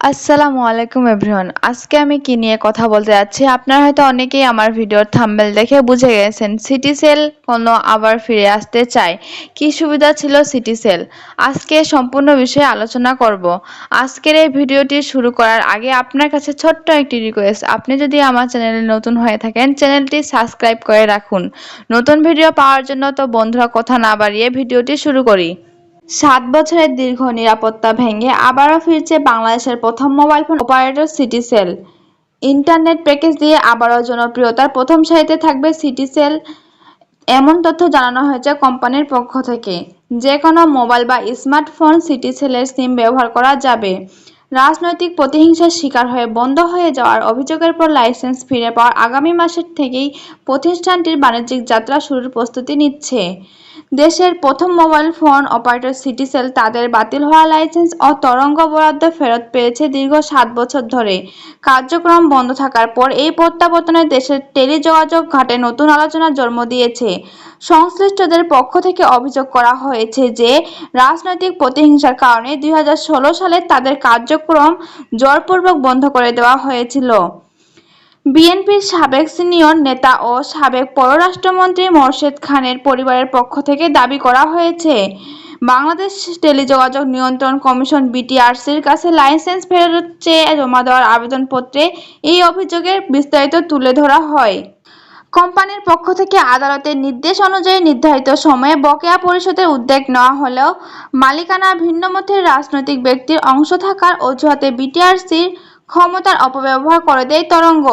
আসসালামু আলাইকুম এভরিওয়ান। আজকে আমি কি নিয়ে কথা বলতে যাচ্ছি, আপনারা হয়তো অনেকেই আমার ভিডিওর থাম্বনেল দেখে বুঝে গেছেন। সিটিসেল কোনো আবার ফিরে আসতে চায়। কি সুবিধা ছিল সিটিসেল? আজকে সম্পূর্ণ বিষয়ে আলোচনা করব। আজকের এই ভিডিওটি শুরু করার আগে আপনার কাছে ছোট্ট একটি রিকোয়েস্ট, আপনি যদি আমার চ্যানেলে নতুন হয়ে থাকেন চ্যানেলটি সাবস্ক্রাইব করে রাখুন নতুন ভিডিও পাওয়ার জন্য। তো বন্ধুরা, কথা না বাড়িয়ে ভিডিওটি শুরু করি। ৭ বছরের দীর্ঘ নিরাপত্তা ভেঙে আবারও ফিরছে বাংলাদেশের প্রথম mobile phone operator Citycell. Internet package দিয়ে আবারও জনপ্রিয়তার প্রথম সারিতে থাকবে সিটিসেল, এমন তথ্য জানানো হয়েছে কোম্পানির পক্ষ থেকে। যে কোনো মোবাইল বা স্মার্টফোন সিটিসেলের সিম ব্যবহার করা যাবে। রাজনৈতিক প্রতিহিংসার শিকার হয়ে বন্ধ হয়ে যাওয়ার অভিযোগের পর লাইসেন্স ফিরে পাওয়ার আগামী মাসের থেকেই প্রতিষ্ঠানটির বাণিজ্যিক যাত্রা শুরুর প্রস্তুতি নিচ্ছে। দেশের প্রথম মোবাইল ফোন অপারেটর সিটিসেল তাদের বাতিল হওয়া লাইসেন্স ও তরঙ্গ বরাদ্দ ফেরত পেয়েছে দীর্ঘ ৭ বছর ধরে। কার্যক্রম বন্ধ থাকার পর এই প্রত্যাবর্তনে দেশের টেলিযোগাযোগ খাতে নতুন আলোচনার জন্ম দিয়েছে। সংশ্লিষ্টদের পক্ষ থেকে অভিযোগ করা হয়েছে যে রাজনৈতিক প্রতিহিংসার কারণে ২০১৬ সালে তাদের কার্যক্রম জোরপূর্বক বন্ধ করে দেওয়া হয়েছিল। বিএনপির সাবেক সিনিয়র নেতা ও সাবেক পররাষ্ট্রমন্ত্রী মোরশেদ খানের পরিবারের পক্ষ থেকে দাবি করা হয়েছে, বাংলাদেশ টেলিযোগাযোগ নিয়ন্ত্রণ কমিশন বিটিআরসির কাছে লাইসেন্স ফেরত চেয়ে জমা দেওয়া আবেদনপত্রে এই অভিযোগের বিস্তারিত তুলে ধরা হয়। কোম্পানির পক্ষ থেকে আদালতের নির্দেশ অনুযায়ী নির্ধারিত সময়ে বকেয়া পরিশোধের উদ্যোগ নেওয়া হলেও মালিকানা ভিন্নমতের রাজনৈতিক ব্যক্তির অংশ থাকার অজুহাতে বিটিআরসির ক্ষমতার অপব্যবহার করে দেয় তরঙ্গ।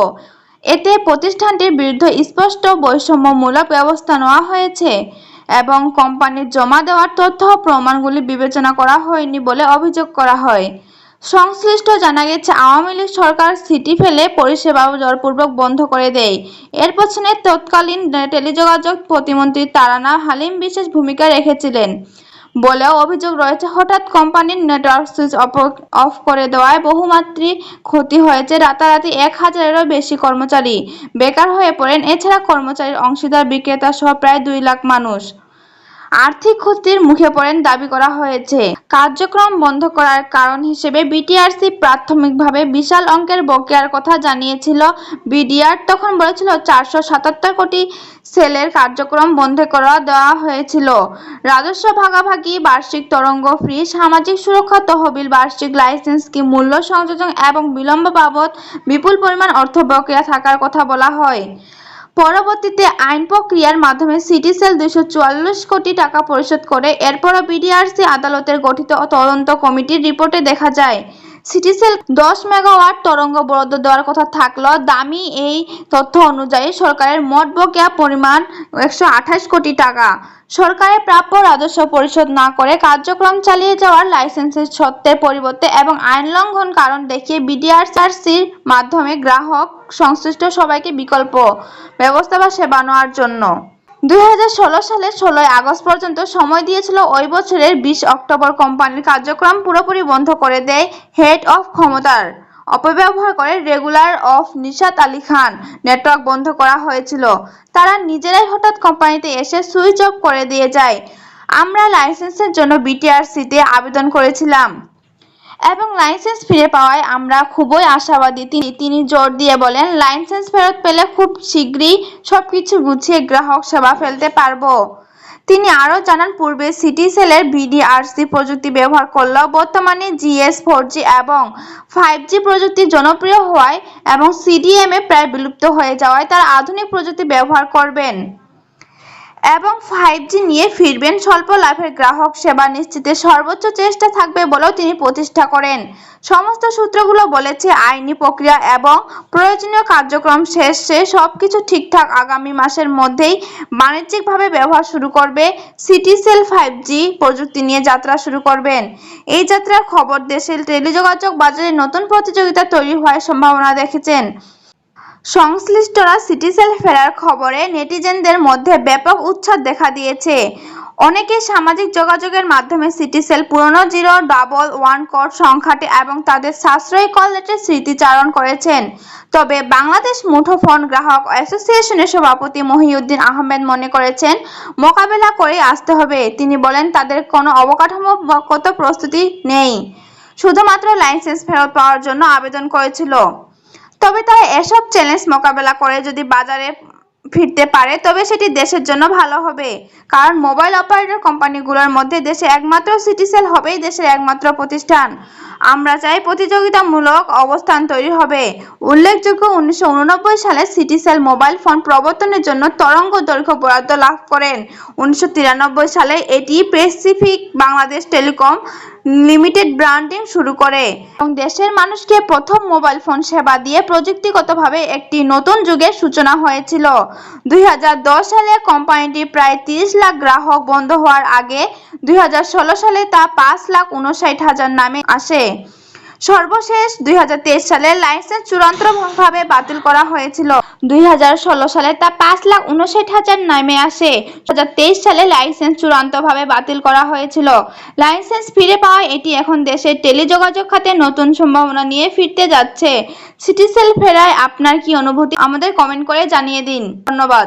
এতে প্রতিষ্ঠানটির বিরুদ্ধে স্পষ্ট বৈষম্যমূলক ব্যবস্থা নেওয়া হয়েছে এবং কোম্পানির জমা দেওয়ার তথ্য ও প্রমাণগুলি বিবেচনা করা হয়নি বলে অভিযোগ করা হয়। সংশ্লিষ্ট জানা গেছে, আওয়ামী লীগ সরকার সিটি ফেলে পরিষেবা জোরপূর্বক বন্ধ করে দেয়। এর পেছনে তৎকালীন টেলিযোগাযোগ প্রতিমন্ত্রী তারানা হালিম বিশেষ ভূমিকা রেখেছিলেন বলেও অভিযোগ রয়েছে। হঠাৎ কোম্পানির নেটওয়ার্ক সুইচ অফ করে দেওয়ায় বহুমাত্রিক ক্ষতি হয়েছে। রাতারাতি ১,০০০-এরও বেশি কর্মচারী বেকার হয়ে পড়েন। এছাড়া কর্মচারীর অংশীদার, বিক্রেতা সহ প্রায় ২ লাখ মানুষ আর্থিক ক্ষতির মুখে পড়েন দাবি করা হয়েছে। কার্যক্রম বন্ধ করার কারণ হিসেবে বিটিআরসি প্রাথমিকভাবে বিশাল অঙ্কের বকেয়ার কথা জানিয়েছিল। বিডিআর তখন বলেছিল ৪৭৭ কোটি সেলের কার্যক্রম বন্ধ করে দেওয়া হয়েছিল। রাজস্ব ভাগাভাগি, বার্ষিক তরঙ্গ ফি, সামাজিক সুরক্ষা তহবিল, বার্ষিক লাইসেন্স স্কিম, মূল্য সংযোজন এবং বিলম্ব বাবদ বিপুল পরিমাণ অর্থ বকেয়া থাকার কথা বলা হয়। পরবর্তীতে আইন প্রক্রিয়ার মাধ্যমে সিটিসেল ২৪৪ কোটি টাকা পরিশোধ করে। এরপরও বিটিআরসি আদালতের গঠিত তদন্ত কমিটির রিপোর্টে দেখা যায়, সিটিসেল ১০ মেগাওয়াট তরঙ্গ বরাদ্দ দেওয়ার কথা থাকলেও দামি এই তথ্য অনুযায়ী সরকারের মোট বকেয়া পরিমাণ ১২৮ কোটি টাকা। সরকারের প্রাপ্য রাজস্ব পরিশোধ না করে কার্যক্রম চালিয়ে যাওয়ার লাইসেন্সের সত্ত্বের পরিবর্তে এবং আইন লঙ্ঘন কারণ দেখিয়ে বিটিআরসির মাধ্যমে গ্রাহক সংশ্লিষ্ট সবাইকে বিকল্প ব্যবস্থা বা সেবা নেওয়ার জন্য ২০১৬ সালের ১৬ আগস্ট পর্যন্ত সময় দিয়েছিল। ওই বছরের ২০ অক্টোবর কোম্পানির কার্যক্রম পুরোপুরি বন্ধ করে দেয় হেড অফ ক্ষমতার অপব্যবহার করে regular of Nishat Ali Khan. Network বন্ধ করা হয়েছিল, তারা নিজেরাই হঠাৎ কোম্পানিতে এসে সুইচ অফ করে দিয়ে যায়। আমরা লাইসেন্সের জন্য বিটিআরসিতে আবেদন করেছিলাম এবং লাইসেন্স ফিরে পাওয়ায় আমরা খুবই আশাবাদী। তিনি জোর দিয়ে বলেন, লাইসেন্স ফেরত পেলে খুব শীঘ্রই সবকিছু গুছিয়ে গ্রাহক সেবা ফেলতে পারবো। তিনি আরও জানান, পূর্বে সিটিসেলের বিডিআরসি প্রযুক্তি ব্যবহার করলেও বর্তমানে জিএস, 4G এবং 5G প্রযুক্তি জনপ্রিয় হওয়ায় এবং সিডিএমএ প্রায় বিলুপ্ত হয়ে যাওয়ায় তারা আধুনিক প্রযুক্তি ব্যবহার করবেন এবং 5G নিয়ে ফিরবেন। স্বল্প লাভের গ্রাহক সেবা নিশ্চিতে সর্বোচ্চ চেষ্টা থাকবে বলেও তিনি প্রতিষ্ঠা করেন। সমস্ত সূত্রগুলো বলেছে, আইনি প্রক্রিয়া এবং প্রয়োজনীয় কার্যক্রম শেষে সবকিছু ঠিকঠাক আগামী মাসের মধ্যেই বাণিজ্যিকভাবে ব্যবহার শুরু করবে সিটিসেল। 5G প্রযুক্তি নিয়ে যাত্রা শুরু করবেন। এই যাত্রার খবর দেশের টেলিযোগাযোগ বাজারে নতুন প্রতিযোগিতা তৈরি হওয়ার সম্ভাবনা দেখেছেন। সংশ্লিষ্টরা সিটিসেল ফেরার খবরে নেটিজেনদের মধ্যে ব্যাপক উচ্ছ্বাস দেখা দিয়েছে। অনেকে সামাজিক যোগাযোগের মাধ্যমে সিটিসেল পুরনো 011 কোড সংখ্যাটি এবং তাদের সাশ্রয়ী কল রেটের স্মৃতিচারণ করেছেন। তবে বাংলাদেশ মুঠোফোন গ্রাহক অ্যাসোসিয়েশনের সভাপতি মহিউদ্দিন আহমেদ মনে করেছেন, মোকাবেলা করেই আসতে হবে। তিনি বলেন, তাদের কোনো অবকাঠামোগত প্রস্তুতি নেই। শুধুমাত্র লাইসেন্স ফেরত পাওয়ার জন্য আবেদন করেছিল। তবে তারা এসব চ্যালেঞ্জ মোকাবেলা করে যদি বাজারে ফিরতে পারে তবে সেটি দেশের জন্য ভালো হবে, কারণ মোবাইল অপারেটর কোম্পানিগুলোর মধ্যে দেশে একমাত্র সিটিসেল হবেই দেশের একমাত্র প্রতিষ্ঠান। আমরা চাই প্রতিযোগিতামূলক অবস্থান তৈরি হবে। উল্লেখযোগ্য 1989 সালে সিটিসেল মোবাইল ফোন প্রবর্তনের জন্য তরঙ্গ দৈর্ঘ্য বরাদ্দ লাভ করেন। 1993 সালে এটি Pacific Bangladesh telecom limited branding শুরু করে এবং দেশের মানুষকে প্রথম মোবাইল ফোন সেবা দিয়ে প্রযুক্তিগতভাবে একটি নতুন যুগের সূচনা হয়েছিল। 2010 সালে কোম্পানিটি প্রায় 30 লাখ গ্রাহক বন্ধ হওয়ার আগে 2016 সালে তা 5,59,000 নামে আসে। সর্বশেষ 2023 সালে লাইসেন্স চূড়ান্তভাবে বাতিল করা হয়েছিল। 2016 সালে তা 5,59,000 নামে আসে। 2023 সালে লাইসেন্স চূড়ান্তভাবে বাতিল করা হয়েছিল। লাইসেন্স ফিরে পাওয়ায় এটি এখন দেশের টেলিযোগাযোগ খাতে নতুন সম্ভাবনা নিয়ে ফিরতে যাচ্ছে। সিটিসেল ফেরায় আপনার কি অনুভূতি আমাদের কমেন্ট করে জানিয়ে দিন। ধন্যবাদ।